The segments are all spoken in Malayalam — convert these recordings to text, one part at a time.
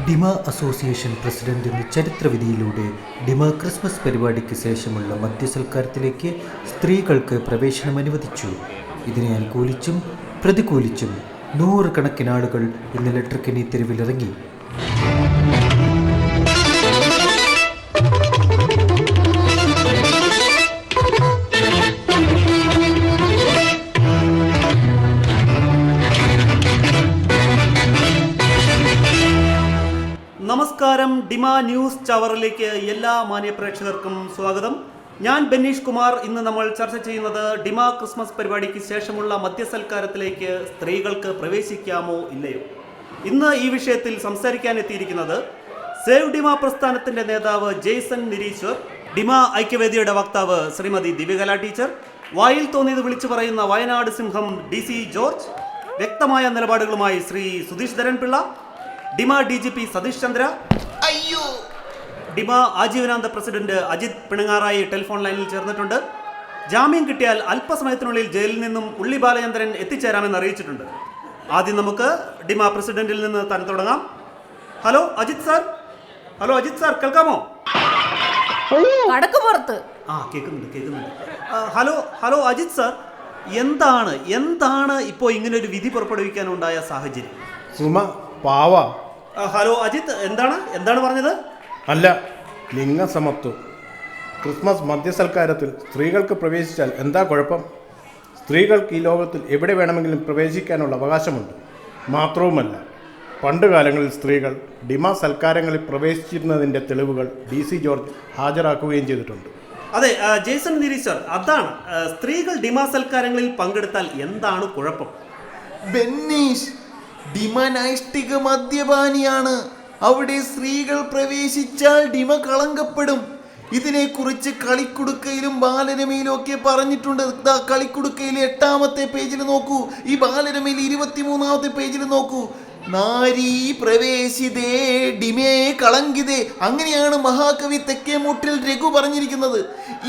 ഡിമ അസോസിയേഷൻ പ്രസിഡന്റിന്റെ ചരിത്രവിധിയിലൂടെ ഡിമ ക്രിസ്മസ് പരിപാടിക്ക് ശേഷമുള്ള മദ്യസൽക്കാരത്തിലേക്ക് സ്ത്രീകൾക്ക് പ്രവേശനം അനുവദിച്ചു. ഇതിനെ അനുകൂലിച്ചും പ്രതികൂലിച്ചും നൂറുകണക്കിന് ആളുകൾ ഇന്നലെ ട്രിക്കനി തെരുവിലിറങ്ങി. നമസ്കാരം, ഡിമ ന്യൂസ് ചവറിലേക്ക് എല്ലാ മാന്യപ്രേക്ഷകർക്കും സ്വാഗതം. ഞാൻ ബെന്നീഷ് കുമാർ. ഇന്ന് നമ്മൾ ചർച്ച ചെയ്യുന്നത് ഡിമ ക്രിസ്മസ് പരിപാടിക്ക് ശേഷമുള്ള മദ്യസൽക്കാരത്തിലേക്ക് സ്ത്രീകൾക്ക് പ്രവേശിക്കാമോ ഇല്ലയോ. ഇന്ന് ഈ വിഷയത്തിൽ സംസാരിക്കാൻ എത്തിയിരിക്കുന്നത് സേവ് ഡിമ പ്രസ്ഥാനത്തിന്റെ നേതാവ് ജെയ്സൺ നിരീശ്വർ, ഡിമ ഐക്യവേദിയുടെ വക്താവ് ശ്രീമതി ദിവ്യകല ടീച്ചർ, വായിൽ തോന്നിയത് വിളിച്ചു പറയുന്ന വയനാട് സിംഹം DC ജോർജ്, വ്യക്തമായ നിലപാടുകളുമായി ശ്രീ സുധീഷ് ധരൻപിള്ള, ഡിമ DGP സതീഷ് ചന്ദ്ര, ഡിമ ആജീവനാന്ത പ്രസിഡന്റ് അജിത് പിണങ്ങാറായി ടെലിഫോൺ ലൈനിൽ ചേർന്നിട്ടുണ്ട്. ജാമ്യം കിട്ടിയാൽ അല്പസമയത്തിനുള്ളിൽ ജയിലിൽ നിന്നും ഉള്ളി ബാലചന്ദ്രൻ എത്തിച്ചേരാമെന്ന് അറിയിച്ചിട്ടുണ്ട്. ആദ്യം നമുക്ക് ഡിമ പ്രസിഡന്റിൽ നിന്ന് തന്നെ തുടങ്ങാം. Hello Ajith sir. Hello Ajith sir, കേൾക്കാമോ? കേൾക്കുന്നുണ്ട്. ഹലോ അജിത് സാർ, എന്താണ് ഇപ്പോൾ ഇങ്ങനെ ഒരു വിധി പുറപ്പെടുവിക്കാനുണ്ടായ സാഹചര്യം? പാവ. ഹലോ അജിത്, എന്താണ് പറഞ്ഞത്? അല്ല, ലിംഗസമത്വം. ക്രിസ്മസ് മദ്യസൽക്കാരത്തിൽ സ്ത്രീകൾക്ക് പ്രവേശിച്ചാൽ എന്താ കുഴപ്പം? സ്ത്രീകൾക്ക് ഈ ലോകത്തിൽ എവിടെ വേണമെങ്കിലും പ്രവേശിക്കാനുള്ള അവകാശമുണ്ട്. മാത്രവുമല്ല, പണ്ട് കാലങ്ങളിൽ സ്ത്രീകൾ ഡിമ സൽക്കാരങ്ങളിൽ പ്രവേശിച്ചിരുന്നതിൻ്റെ തെളിവുകൾ DC ജോർജ് ഹാജരാക്കുകയും ചെയ്തിട്ടുണ്ട്. അതെ ജെയ്സൺ നിരീശ്വർ, അതാണ് സ്ത്രീകൾ ഡിമ സൽക്കാരങ്ങളിൽ പങ്കെടുത്താൽ എന്താണ് കുഴപ്പം? ബെന്നീഷ്, ഡിമ നൈഷ്ഠിക മദ്യപാനിയാണ്. അവിടെ സ്ത്രീകൾ പ്രവേശിച്ചാൽ ഡിമ കളങ്കപ്പെടും. ഇതിനെക്കുറിച്ച് കളിക്കുടുക്കയിലും ബാലരമയിലും ഒക്കെ പറഞ്ഞിട്ടുണ്ട്. കളിക്കുടുക്കയിൽ 8-ാമത്തെ പേജിൽ നോക്കൂ, ഈ ബാലരമയിൽ 23-ാമത്തെ പേജിൽ നോക്കൂ. നാരീ പ്രവേശിതേ ഡിമേ കളങ്കിതേ, അങ്ങനെയാണ് മഹാകവി തെക്കേമൂട്ടിൽ രഘു പറഞ്ഞിരിക്കുന്നത്.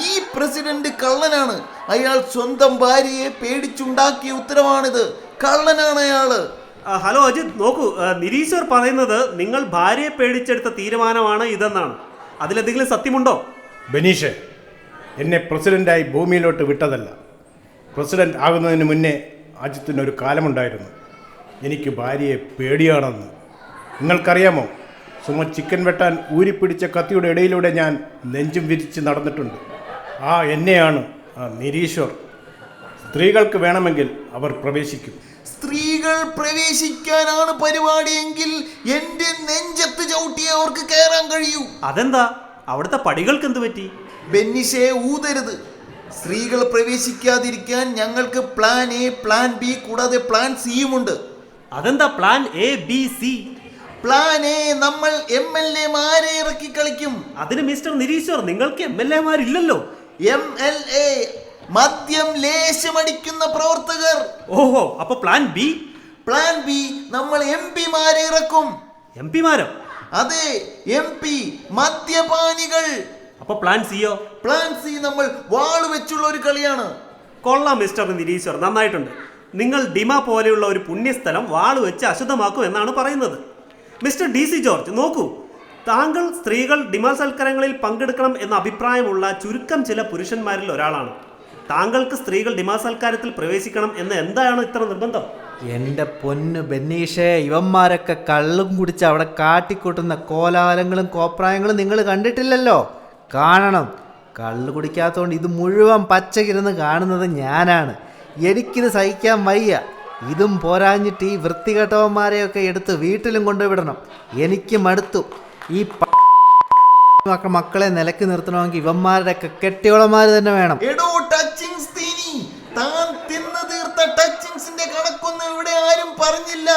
ഈ പ്രസിഡന്റ് കള്ളനാണ്. അയാൾ സ്വന്തം ഭാര്യയെ പേടിച്ചുണ്ടാക്കിയ ഉത്തരവാണിത്. കള്ളനാണ് അയാള്. ഹലോ അജിത്, നോക്കൂ, നിരീശ്വർ പറയുന്നത് നിങ്ങൾ ഭാര്യയെ പേടിച്ചെടുത്ത തീരുമാനമാണ് ഇതെന്നാണ്. അതിലെന്തെങ്കിലും സത്യമുണ്ടോ? ബെനീഷ്, എന്നെ പ്രസിഡന്റായി ഭൂമിയിലോട്ട് വിട്ടതല്ല. പ്രസിഡന്റ് ആകുന്നതിന് മുന്നേ അജിത്തിനൊരു കാലമുണ്ടായിരുന്നു. എനിക്ക് ഭാര്യയെ പേടിയാണെന്ന്. നിങ്ങൾക്കറിയാമോ, ചിക്കൻ വെട്ടാൻ ഊരിപ്പിടിച്ച കത്തിയുടെ ഇടയിലൂടെ ഞാൻ നെഞ്ചും വിരിച്ച് നടന്നിട്ടുണ്ട്. എന്നെയാണ് നിരീശ്വർ. സ്ത്രീകൾക്ക് വേണമെങ്കിൽ അവർ പ്രവേശിക്കും. സ്ത്രീകൾ പ്രവേശിക്കാനാണ് പരിപാടിയെങ്കിൽ എന്റെ നെഞ്ചത്ത് ചവിട്ടി അവർക്ക് കയറാൻ കഴിയൂ. അതെന്താ, അവിടുത്തെ പടികൾക്ക് എന്ത് പറ്റി? ബെന്നിഷെ ഊതരുത്. സ്ത്രീകൾ പ്രവേശിക്കാതിരിക്കാൻ ഞങ്ങൾക്ക് പ്ലാൻ A, പ്ലാൻ B കൂടാതെ പ്ലാൻ C യുമുണ്ട്. അതെന്താ plan A, B, C? Plan A, നമ്മൾ MLA മാരെ ഇറക്കി കളിക്കും. അതിന് മിസ്റ്റർ നിരീശ്വർ, നിങ്ങൾക്ക് MLA മാരില്ലല്ലോ. MLA മദ്യം ലേശമടിക്കുന്ന പ്രവർത്തകർ. ഓഹോ, അപ്പൊ പ്ലാൻ B? പ്ലാൻ B, നമ്മൾ MP മാരെ ഇറക്കും. MP marrow? അതെ, MP മദ്യപാനികൾ. അപ്പൊ പ്ലാൻ C യോ? പ്ലാൻ C നമ്മൾ വാള് വെച്ചുള്ള ഒരു കളിയാണ്. കൊള്ളാം മിസ്റ്റർ നിരീശ്വർ, നന്നായിട്ടുണ്ട്. നിങ്ങൾ ഡിമ പോലെയുള്ള ഒരു പുണ്യസ്ഥലം വാള് വെച്ച് അശുദ്ധമാക്കും എന്നാണ് പറയുന്നത്. മിസ്റ്റർ DC ജോർജ്, നോക്കൂ, താങ്കൾ സ്ത്രീകൾ ഡിമ സൽക്കാരങ്ങളിൽ പങ്കെടുക്കണം എന്ന അഭിപ്രായമുള്ള ചുരുക്കം ചില പുരുഷന്മാരിൽ ഒരാളാണ്. താങ്കൾക്ക് സ്ത്രീകൾ ഡിമ സൽക്കാരത്തിൽ പ്രവേശിക്കണം എന്ന് എന്താണ് ഇത്ര നിർബന്ധം? എൻ്റെ പൊന്ന് ബെന്നീഷേ, ഇവന്മാരൊക്കെ കള്ളും കുടിച്ച് അവിടെ കാട്ടിക്കൂട്ടുന്ന കോലാഹലങ്ങളും കോപ്രായങ്ങളും നിങ്ങൾ കണ്ടിട്ടില്ലല്ലോ. കാണണം. കള്ളു കുടിക്കാത്തതുകൊണ്ട് ഇത് മുഴുവൻ പച്ചക്കിരുന്ന് കാണുന്നത് ഞാനാണ്. എനിക്കിത് സഹിക്കാൻ വയ്യ. ഇതും പോരാഞ്ഞിട്ട് ഈ വൃത്തികെട്ടവന്മാരെയൊക്കെ എടുത്ത് വീട്ടിലും കൊണ്ടുവിടണം. എനിക്ക് മടുത്തു. ഈ മക്കളെ നിലക്ക് നിർത്തണമെങ്കിൽ ഇവന്മാരുടെയൊക്കെ കെട്ടിയോളന്മാർ തന്നെ വേണം. താൻ തിന്നു തീർത്ത ടച്ചിങ്സിന്റെ കണക്കൊന്നും ഇവിടെ ആരും പറഞ്ഞില്ല.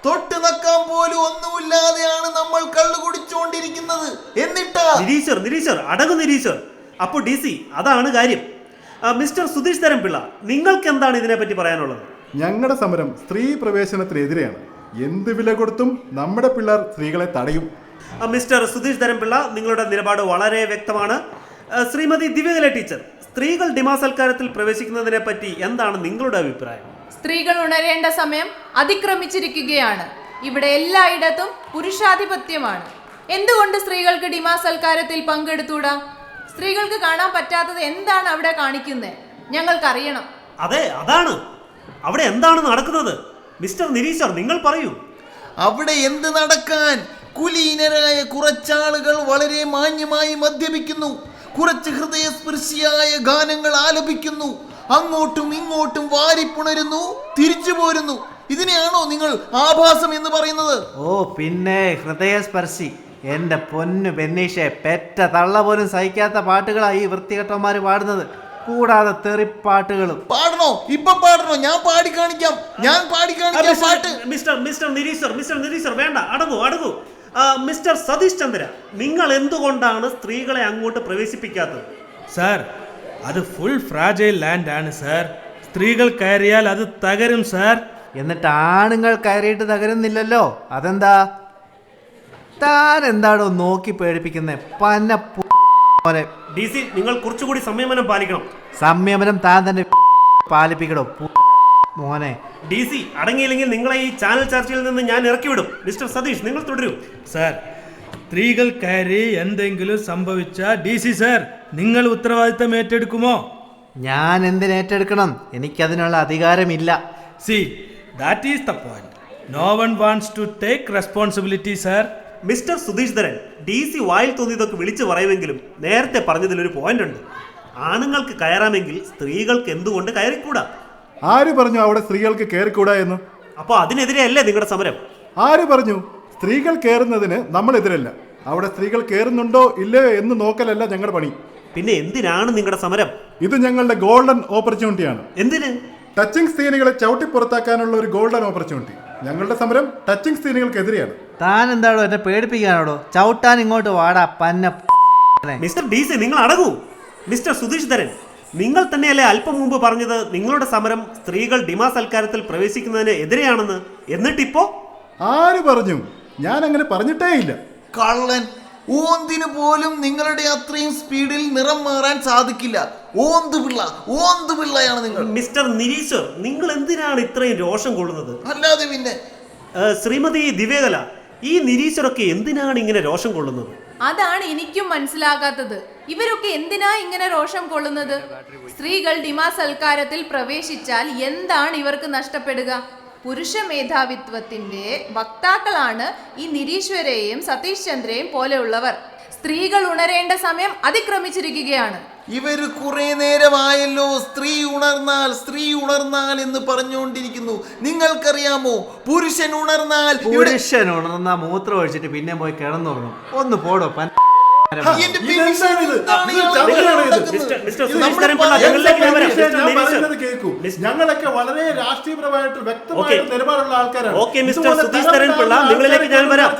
തൊട്ട് നക്കാൻ പോലും ഒന്നുമില്ലാതെയാണ് നമ്മൾ കള്ളു കുടിച്ചുകൊണ്ടിരിക്കുന്നത്. എന്നിട്ടാ നിരീശ്വർ അടങ്ങു നിരീശ്വർ. അപ്പോൾ DC, അതാണ് കാര്യം. മിസ്റ്റർ സുധീഷ് ധരൻപിള്ള, നിങ്ങൾക്ക് എന്താണ് ഇതിനെപ്പറ്റി പറയാനുള്ളത്? ഞങ്ങളുടെ സമരം സ്ത്രീ പ്രവേശനത്തിനെതിരെയാണ്. എന്ത് വില കൊടുത്തും നമ്മുടെ പിള്ളേർ സ്ത്രീകളെ തടയും. മിസ്റ്റർ സുധീഷ് ധരൻപിള്ള, നിങ്ങളുടെ നിലപാട് വളരെ വ്യക്തമാണ്. ശ്രീമതി ദിവ്യകല ടീച്ചർ, സ്ത്രീകൾ ഡിമ സൽക്കാരത്തിൽ പ്രവേശിക്കുന്നതിനെ പറ്റി എന്താണ് നിങ്ങളുടെ അഭിപ്രായം? സ്ത്രീകൾ ഉണരേണ്ട സമയം അതിക്രമിച്ചിരിക്കുകയാണ്. ഇവിടെ എല്ലായിടത്തും പുരുഷാധിപത്യമാണ്. എന്തുകൊണ്ട് സ്ത്രീകൾക്ക് ഡിമാ സൽക്കാരത്തിൽ പങ്കെടുത്തൂടാ? സ്ത്രീകൾക്ക് കാണാൻ പറ്റാത്തത് എന്താണ് അവിടെ കാണിക്കുന്നത്? ഞങ്ങൾക്കറിയണം. അതെ, അതാണ്. അവിടെ എന്താണ് നടക്കുന്നത്? മിസ്റ്റർ നിരീശ്വർ, നിങ്ങൾ പറയൂ. അവിടെ എന്ത് നടക്കാൻ? കുലീനരായ കുറച്ചാളുകൾ വളരെ മാന്യമായി മദ്യപിക്കുന്നു, കുറച്ച് ഹൃദയസ്പർശിയായ ഗാനങ്ങൾ ആലപിക്കുന്നു, അങ്ങോട്ടും ഇങ്ങോട്ടും വാരിപ്പുണരുന്നു, തിരിച്ചു പോരുന്നു. ഇതിനെയാണോ നിങ്ങൾ ആഭാസം എന്ന് പറയുന്നത്? ഓ പിന്നെ ഹൃദയസ്പർശി. എൻ്റെ പൊന്നു ബെന്നീഷെ, പെറ്റ തള്ള പോലും സഹിക്കാത്ത പാട്ടുകളാണ് ഈ വൃത്തികെട്ടന്മാര് പാടുന്നത്. കൂടാതെ തെറിപ്പാട്ടുകളും. പാടണോ? ഇപ്പൊ പാടണോ? ഞാൻ പാടി കാണിക്കാം പാട്ട്. മിസ്റ്റർ നിരീശ്വർ വേണ്ട, അടങ്ങൂ. മിസ്റ്റർ സതീഷ് ചന്ദ്ര, നിങ്ങൾ എന്തുകൊണ്ടാണ് സ്ത്രീകളെ അങ്ങോട്ട് പ്രവേശിപ്പിക്കാത്തത്? സാർ, അത് ഫുൾ ഫ്രാജൈൽ ലാൻഡ് ആണ് സാർ. സ്ത്രീകൾ കയറിയാൽ അത് തകരും സാർ. എന്നിട്ട് ആണുങ്ങൾ കയറിയിട്ട് തകരുന്നില്ലല്ലോ, അതെന്താ? താൻ എന്താണോ നോക്കി പേടിപ്പിക്കുന്നേ പന്ന പോലെ? DC, നിങ്ങൾ കുറച്ചുകൂടി സംയമനം പാലിക്കണം. സംയമനം താൻ തന്നെ പാലിപ്പിക്കണോ മോനെ? DC, അടങ്ങിയില്ലെങ്കിൽ നിങ്ങളെ ഈ ചാനൽ ചർച്ചയിൽ നിന്ന് ഞാൻ ഇറക്കിവിടും. മിസ്റ്റർ സതീഷ്, നിങ്ങൾ തുടരൂ. സാർ, സ്ത്രീകൾ കയറി എന്തെങ്കിലും സംഭവിച്ച DC സാർ, നിങ്ങൾ ഉത്തരവാദിത്തം ഏറ്റെടുക്കുമോ? ഞാൻ എന്തിനേറ്റെടുക്കണം? എനിക്കതിനുള്ള അധികാരമില്ല. See, that is the point. No one wants to take responsibility, sir. Mister Sudheesh Dharan, DC വായിൽ തോന്നിയതൊക്കെ വിളിച്ചു പറയുമെങ്കിലും നേരത്തെ പറഞ്ഞതിലൊരു പോയിന്റ് ഉണ്ട്. ആണുങ്ങൾക്ക് കയറാമെങ്കിൽ സ്ത്രീകൾക്ക് എന്തുകൊണ്ട് കയറിക്കൂടാ? ആര് പറഞ്ഞു അവിടെ സ്ത്രീകൾക്ക് കയറിക്കൂടാ എന്ന്? അപ്പൊ അതിനെതിരെയല്ലേ നിങ്ങളുടെ സമരം? ആര് പറഞ്ഞു? സ്ത്രീകൾ കയറുന്നതിന് നമ്മൾ എതിരല്ല. അവിടെ സ്ത്രീകൾ കയറുന്നുണ്ടോ ഇല്ലയോ എന്ന് നോക്കലല്ല ഞങ്ങളുടെ പണി. പിന്നെ എന്തിനാണ് നിങ്ങളുടെ സമരം? ഇത് ഞങ്ങളുടെ ഗോൾഡൻ ഓപ്പർച്യൂണിറ്റിയാണ്. എന്തിന്? ടച്ചിങ് സീനുകളെ ചവിട്ടി പുറത്താക്കാനുള്ള ഒരു ഗോൾഡൻ ഓപ്പർച്യൂണിറ്റി. ഞങ്ങളുടെ സമരം ടച്ചിങ് സീനുകൾക്കെതിരെയാണ്. താൻ എന്താണോ എന്നെ പേടിപ്പിക്കാനാണോ? ചവിട്ടാൻ ഇങ്ങോട്ട് വാടാ പന്ന. മിസ്റ്റർ DC, നിങ്ങൾ അടങ്ങൂ. മിസ്റ്റർ സുധീഷ് ധരൻ, നിങ്ങൾ തന്നെയല്ലേ അല്പം മുമ്പ് പറഞ്ഞത് നിങ്ങളുടെ സമരം സ്ത്രീകൾ ഡിമാ സൽക്കാരത്തിൽ പ്രവേശിക്കുന്നതിന് എതിരെയാണെന്ന്? എന്നിട്ടിപ്പോ? ആര് പറഞ്ഞു? ഞാൻ അങ്ങനെ പറഞ്ഞിട്ടേ ഇല്ല. കള്ളൻ. ഓന്തിന് പോലും നിങ്ങളുടെ അത്രയും സ്പീഡിൽ നിറം മാറാൻ സാധിക്കില്ല. ഓന്ത് പിള്ളയാണ് നിങ്ങൾ. മിസ്റ്റർ നിരീശ്വർ, നിങ്ങൾ എന്തിനാണ് ഇത്രയും രോഷം കൊള്ളുന്നത്? അല്ലാതെ പിന്നെ. ശ്രീമതി ദിവ്യകല, ഈ നിരീശ്വരൊക്കെ എന്തിനാണ് ഇങ്ങനെ രോഷം കൊള്ളുന്നത്? അതാണ് എനിക്കും മനസ്സിലാകാത്തത്. ഇവരൊക്കെ എന്തിനാ ഇങ്ങനെ രോഷം കൊള്ളുന്നത്? സ്ത്രീകൾ ഡിമാ സൽക്കാരത്തിൽ പ്രവേശിച്ചാൽ എന്താണ് ഇവർക്ക് നഷ്ടപ്പെടുക? പുരുഷ മേധാവിത്വത്തിന്റെ വക്താക്കളാണ് ഈ നിരീശ്വരെയും സതീഷ് ചന്ദ്രയും പോലെയുള്ളവർ. സ്ത്രീകൾ ഉണരേണ്ട സമയം അതിക്രമിച്ചിരിക്കുകയാണ്. ഇവര് കുറെ നേരമായല്ലോ സ്ത്രീ ഉണർന്നാൽ എന്ന് പറഞ്ഞുകൊണ്ടിരിക്കുന്നു. നിങ്ങൾക്കറിയാമോ, പുരുഷൻ ഉണർന്നാൽ മൂത്രം ഒഴിച്ചിട്ട് പിന്നെ പോയി കിടന്നുറങ്ങും. ഒന്ന് പോടോ പൻ. എന്റെ പെൺകുട്ടി എന്താണ് ഈ മിസ്റ്റർ സുധീഷ് ധരൻ പിള്ള, ഞങ്ങളിലേക്ക് ഞാൻ വരാം. ഞങ്ങളൊക്കെ വളരെ രാഷ്ട്രീയപരമായിട്ട് വ്യക്തമായ നിലപാടുള്ള ആൾക്കാരാണ്. ഓക്കെ മിസ്റ്റർ സുധീഷ് ധരൻ പിള്ള, നിങ്ങളിലേക്ക് ഞാൻ വരാം.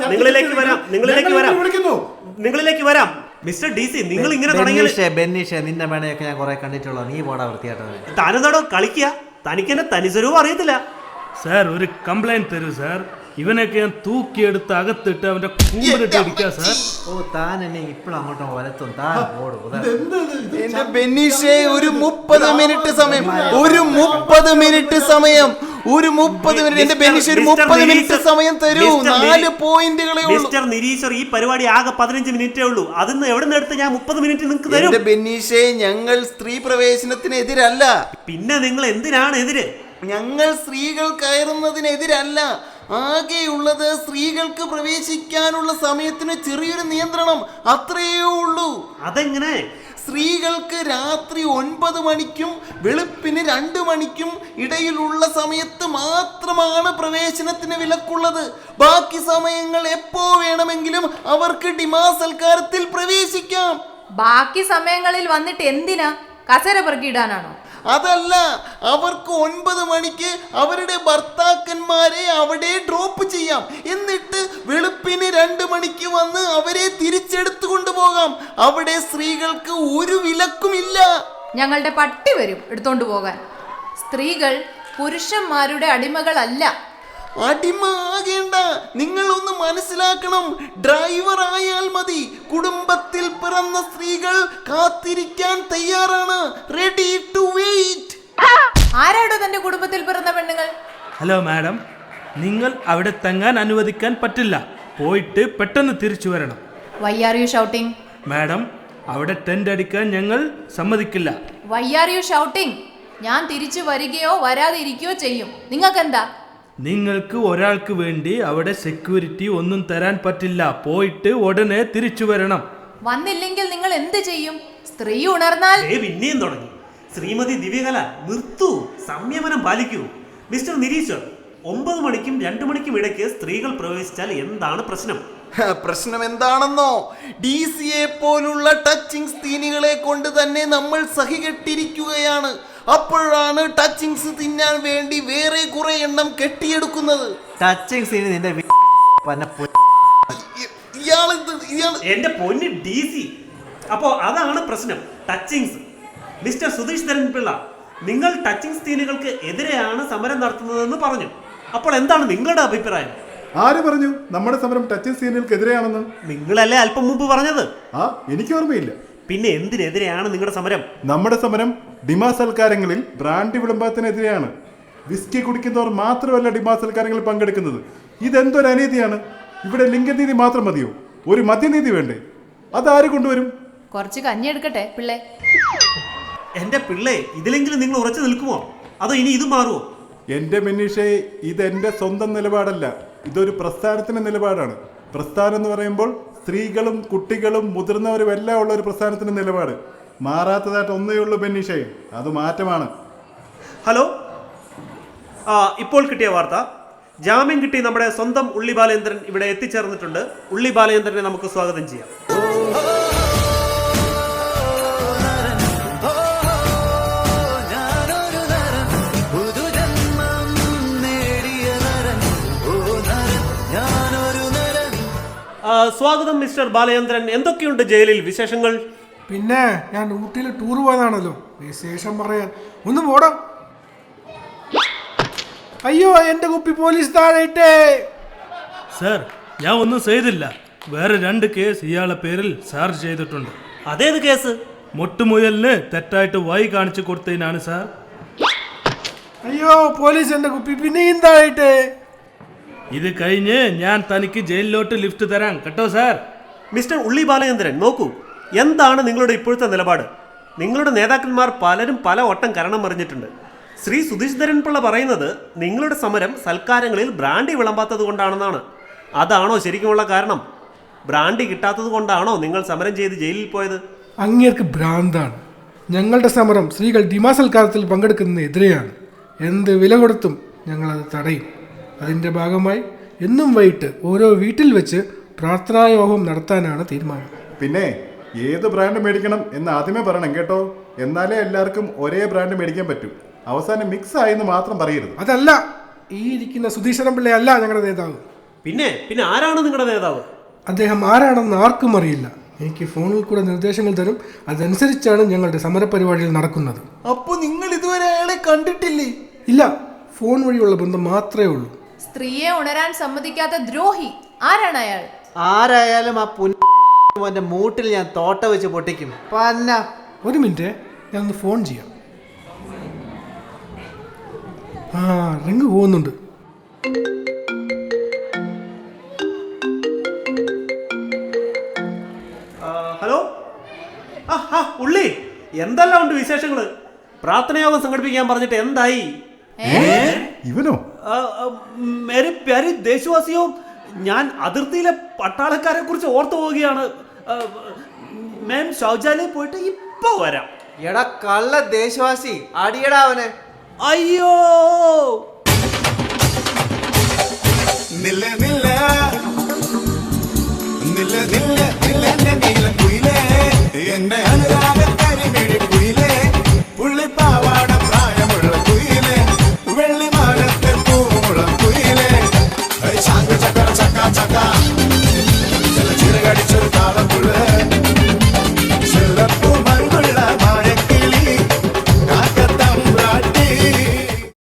നിങ്ങളിലേക്ക് വരാം. മിസ്റ്റർ DC, നിങ്ങൾ ഇങ്ങനെ ബെന്നീഷെ, നിന്റെ മേണയൊക്കെ ഞാൻ കുറെ കണ്ടിട്ടുള്ളൂ. നീ പോടാ വൃത്തിയായിട്ടത്. താനെന്താടോ കളിക്കുക? തനിക്കെന്നെ തനിസ്വരൂപം അറിയത്തില്ല. സാർ, ഒരു കംപ്ലൈന്റ് തരൂ സാർ. ഇവനൊക്കെ ഞാൻ തൂക്കിയെടുത്ത് അകത്തിട്ട് അവന്റെ കൂമ്പിലിട്ട് അടിക്കാം സാർ. ഓ, താൻ എന്നെ ഇപ്പോഴും അങ്ങോട്ടും വലത്തും. താൻ ഓടും. എന്റെ ബെന്നീഷേ, ഒരു 30 മിനിറ്റ് സമയം. ഒരു 30 മിനിറ്റ്. എന്റെ ബെന്നീഷ്, ഒരു 30 മിനിറ്റ് സമയം തരൂ. 4 പോയിന്റുകളേ ഉള്ളൂ. മിസ്റ്റർ നിരീശ്വർ, ഈ പരിപാടി ആകെ 15 മിനിറ്റേ ഉള്ളൂ. അതിന്ന് എവിടെ നിന്ന് എടുത്ത് ഞാൻ 30 മിനിറ്റ് നിങ്ങൾക്ക് തരും? എന്റെ ബെന്നീഷേ, ഞങ്ങൾ സ്ത്രീ പ്രവേശനത്തിന് എതിരല്ല. പിന്നെ നിങ്ങൾ എന്തിനാണ് എതിര്? ഞങ്ങൾ സ്ത്രീകൾ കയറുന്നതിനെതിരല്ല. ആകെയുള്ളത് സ്ത്രീകൾക്ക് പ്രവേശിക്കാനുള്ള സമയത്തിന് ചെറിയൊരു നിയന്ത്രണം, അത്രയേ ഉള്ളൂ. അതെങ്ങനെ? സ്ത്രീകൾക്ക് രാത്രി 9 മണിക്കും വെളുപ്പിന് 2 മണിക്കും ഇടയിലുള്ള സമയത്ത് മാത്രമാണ് പ്രവേശനത്തിന് വിലക്കുള്ളത്. ബാക്കി സമയങ്ങൾ എപ്പോ വേണമെങ്കിലും അവർക്ക് ഡിമാ സൽക്കാരത്തിൽ പ്രവേശിക്കാം. ബാക്കി സമയങ്ങളിൽ വന്നിട്ട് എന്തിനാ? കസര പെറുക്കിയിടാനാണോ? അതല്ല, അവർക്ക് 9 മണിക്ക് അവരുടെ ഭർത്താക്കന്മാരെ അവിടെ ഡ്രോപ്പ് ചെയ്യാം. എന്നിട്ട് വെളുപ്പിന് 2 മണിക്ക് വന്ന് അവരെ തിരിച്ചെടുത്തു കൊണ്ടുപോകാം. അവിടെ സ്ത്രീകൾക്ക് ഒരു വിലക്കുമില്ല. ഞങ്ങളുടെ പട്ടി വരും എടുത്തോണ്ട് പോകാൻ. സ്ത്രീകൾ പുരുഷന്മാരുടെ അടിമകളല്ല. അടിമ ആകേണ്ട. നിങ്ങൾ ഒന്ന് മനസ്സിലാക്കണം. ഡ്രൈവർ ആയാൽ മതി. കുടുംബത്തിൽ പിറന്ന സ്ത്രീകൾ കാത്തിരിക്കാൻ തയ്യാറാണ്. Ready to wait. ആരാടോ തന്റെ കുടുംബത്തിൽ പിറന്ന പെണ്ണുങ്ങൾ? ഹലോ മാഡം, നിങ്ങൾ അവിടെ തങ്ങാൻ അനുവദിക്കാൻ പറ്റില്ല. പോയിട്ട് പെട്ടെന്ന് തിരിച്ചു വരണം. Why are you shouting? Madam, അവിടെ ടെന്റ് അടിക്കാൻ ഞങ്ങൾ സമ്മതിക്കില്ല. Why are you shouting? ഞാൻ തിരിച്ചു വരികയോ വരാതിരിക്കുകയോ ചെയ്യും. നിങ്ങൾക്കെന്താ? നിങ്ങൾക്ക് ഒരാൾക്ക് വേണ്ടി അവിടെ സെക്യൂരിറ്റി ഒന്നും തരാൻ പറ്റില്ല. പോയിട്ട് ഉടനെ തിരിച്ചു വരണം. വന്നില്ലെങ്കിൽ നിങ്ങൾ എന്ത് ചെയ്യും? സ്ത്രീ ഉണർന്നാൽ പിന്നെയും തുടങ്ങി. ശ്രീമതി ദിവ്യകല, നിർത്തൂ, സംയമനം പാലിക്കൂ. മിസ്റ്റർ നിരീശ്വർ, 9 മണിക്കും 2 മണിക്കും ഇടയ്ക്ക് സ്ത്രീകൾ പ്രവേശിച്ചാൽ എന്താണ് പ്രശ്നം? പ്രശ്നം എന്താണെന്നോ? DC-യെ പോലുള്ള ടച്ചിങ് സ്ത്രീനികളെ കൊണ്ട് തന്നെ നമ്മൾ സഹികെട്ടിരിക്കുകയാണ്. അപ്പോഴാണ് ടച്ചിങ്സ് തിന്നാൻ വേണ്ടി വേറെ കുറെ എണ്ണം കെട്ടിയെടുക്കുന്നത്. ടച്ചിങ് സീന് നിന്റെ എന്റെ പൊന്ന് DC, അപ്പോ അതാണ് പ്രശ്നം, ടച്ചിങ്സ്. മിസ്റ്റർ സുധീഷ് ധരൻ പിള്ള, നിങ്ങൾ ടച്ചിങ് സ്ത്രീകൾക്ക് എതിരെയാണ് സമരം നടത്തുന്നതെന്ന് പറഞ്ഞു. അപ്പോൾ എന്താണ് നിങ്ങളുടെ അഭിപ്രായം? ആര് പറഞ്ഞു നമ്മുടെ സമരം ടച്ചിങ് സീനുകൾക്കെതിരെയാണെന്ന്? നിങ്ങളല്ലേ അല്പം മുമ്പ് പറഞ്ഞത്? എനിക്ക് ഓർമ്മയില്ല. പിന്നെ എന്തിനെതിരെയാണ് നിങ്ങളുടെ സമരം? നമ്മുടെ സമരം ഡിമാ സൽക്കാരങ്ങളിൽ ബ്രാൻഡി വിളംബരത്തിനെതിരെയാണ്. വിസ്കി കുടിക്കുന്നവർ മാത്രമല്ല ഡിമാ സൽക്കാരങ്ങളിൽ പങ്കെടുക്കുന്നത്. ഇതെന്തൊരു അനീതിയാണ്. ഇവിടെ ലിംഗനീതി മാത്രം മതിയോ? ഒരു മദ്യനീതി വേണ്ടേ? അതാര് കൊണ്ടുവരും? കുറച്ച് കഞ്ഞി എടുക്കട്ടെ പിള്ളേ. എന്റെ പിള്ളേ, ഇതിലെങ്കിലും നിങ്ങൾ ഉറച്ചു നിൽക്കുമോ, അതോ ഇനി ഇത് മാറുമോ? എന്റെ ബെന്നീഷേ, ഇതെന്റെ സ്വന്തം നിലപാടല്ല, ഇതൊരു പ്രസ്ഥാനത്തിന്റെ നിലപാടാണ്. പ്രസ്ഥാനം എന്ന് പറയുമ്പോൾ സ്ത്രീകളും കുട്ടികളും മുതിർന്നവരും എല്ലാം ഉള്ള ഒരു പ്രസ്ഥാനത്തിന്റെ നിലപാട്. മാറാത്തതായിട്ട് ഒന്നേ ഉള്ളൂ ബെന്നീഷേ, അത് മാറ്റമാണ്. ഹലോ, ഇപ്പോൾ കിട്ടിയ വാർത്ത. ജാമ്യം കിട്ടി നമ്മുടെ സ്വന്തം ഉള്ളി ബാലേന്ദ്രൻ ഇവിടെ എത്തിച്ചേർന്നിട്ടുണ്ട്. ഉള്ളി ബാലേന്ദ്രനെ നമുക്ക് സ്വാഗതം ചെയ്യാം. സ്വാഗതം മിസ്റ്റർ ബാലചന്ദ്രൻ. എന്തൊക്കെയുണ്ട് ജയിലിൽ വിശേഷങ്ങൾ? പിന്നെ ഞാൻ ഊട്ടിയിൽ ടൂർ പോയതാണല്ലോ, വിശേഷം പറയാൻ. ഒന്ന് പോടാ. അയ്യോ, എന്റെ കുപ്പി പോലീസ് താഴെയിട്ടേ. സർ, ഞാൻ ഒന്നും ചെയ്തില്ല. വേറെ 2 കേസ് ഇയാളെ പേരിൽ ചാർജ് ചെയ്തിട്ടുണ്ട്. അതേത് കേസ്? മൊട്ടുമുയലിന് തെറ്റായിട്ട് വഴി കാണിച്ചു കൊടുത്തതിനാണ് സാർ. അയ്യോ പോലീസ്, എന്റെ കുപ്പി പിന്നെയും താഴെയിട്ടേ. ഇത് കഴിഞ്ഞ് ഞാൻ തനിക്ക് ജയിലിലോട്ട് ലിഫ്റ്റ് തരാം കേട്ടോ സാർ. മിസ്റ്റർ ഉള്ളി ബാലചന്ദ്രൻ, നോക്കൂ, എന്താണ് നിങ്ങളുടെ ഇപ്പോഴത്തെ നിലപാട്? നിങ്ങളുടെ നേതാക്കന്മാർ പലരും പല വട്ടം കരണം മറിഞ്ഞിട്ടുണ്ട്. ശ്രീ സുധീഷ് ധരൻ പിള്ള പറയുന്നത് നിങ്ങളുടെ സമരം സൽക്കാരങ്ങളിൽ ബ്രാൻഡി വിളമ്പാത്തത് കൊണ്ടാണെന്നാണ്. അതാണോ ശരിക്കുമുള്ള കാരണം? ബ്രാൻഡി കിട്ടാത്തത് കൊണ്ടാണോ നിങ്ങൾ സമരം ചെയ്ത് ജയിലിൽ പോയത്? അങ്ങേർക്ക് ഭ്രാന്താണ്. ഞങ്ങളുടെ സമരം സ്ത്രീകൾ ഡിമാ സൽക്കാരത്തിൽ പങ്കെടുക്കുന്നതിനെതിരെയാണ്. എന്ത് വില കൊടുത്തും ഞങ്ങളത് തടയും. അതിൻ്റെ ഭാഗമായി എന്നും വൈകിട്ട് ഓരോ വീട്ടിൽ വെച്ച് പ്രാർത്ഥനായോഗം നടത്താനാണ് തീരുമാനം. പിന്നെ ഏത് ബ്രാൻഡ് മേടിക്കണം എന്ന് ആദ്യമേ പറയണം കേട്ടോ. എന്നാലേ എല്ലാവർക്കും ഒരേ ബ്രാൻഡ് മേടിക്കാൻ പറ്റും. അവസാനം മിക്സ് ആയെന്ന് മാത്രം പറയരുത്. അതല്ല, ഈ ഇരിക്കുന്ന സുധീശ്വരൻ പിള്ളയല്ല ഞങ്ങളുടെ നേതാവ്. പിന്നെ ആരാണ് നിങ്ങളുടെ നേതാവ്? അദ്ദേഹം ആരാണെന്ന് ആർക്കും അറിയില്ല. എനിക്ക് ഫോണിൽ കൂടെ നിർദ്ദേശങ്ങൾ തരും. അതനുസരിച്ചാണ് ഞങ്ങളുടെ സമരപരിപാടികൾ നടക്കുന്നത്. അപ്പൊ നിങ്ങൾ ഇതുവരെ അയാളെ കണ്ടിട്ടില്ലേ? ഇല്ല, ഫോൺ വഴിയുള്ള ബന്ധം മാത്രമേ ഉള്ളൂ. സ്ത്രീയെ ഉണരാൻ സമ്മതിക്കാത്ത ദ്രോഹി ആരാണ് അയാൾ? ആരായാലും ആ പുന്റെ മൂട്ടിൽ ഞാൻ തോട്ട വെച്ച് പൊട്ടിക്കും. പന്ന ഒരു മിനിറ്റ്, ഞാനൊന്ന് ഫോൺ ചെയ്യാം. റിങ് പോകുന്നുണ്ട്. ഹലോ, ഉള്ളി, എന്തെല്ലാം ഉണ്ട് വിശേഷങ്ങള്? പ്രാർത്ഥനയോഗം സംഘടിപ്പിക്കാൻ പറഞ്ഞിട്ട് എന്തായി? ഇവനോ? മേരെ പ്യാരി ദേശവാസിയോ, ഞാൻ അതിർത്തിയിലെ പട്ടാളക്കാരെ കുറിച്ച് ഓർത്തു പോവുകയാണ്. മാം ശൗചാലയം പോയിട്ട് ഇപ്പൊ വരാം. എടാ കള്ള ദേശവാസി, അടിയടാ അവനെ. അയ്യോ, നില്ല നില്ല നില്ല നില്ല നില്ല നീല കുയിലേ എന്നെ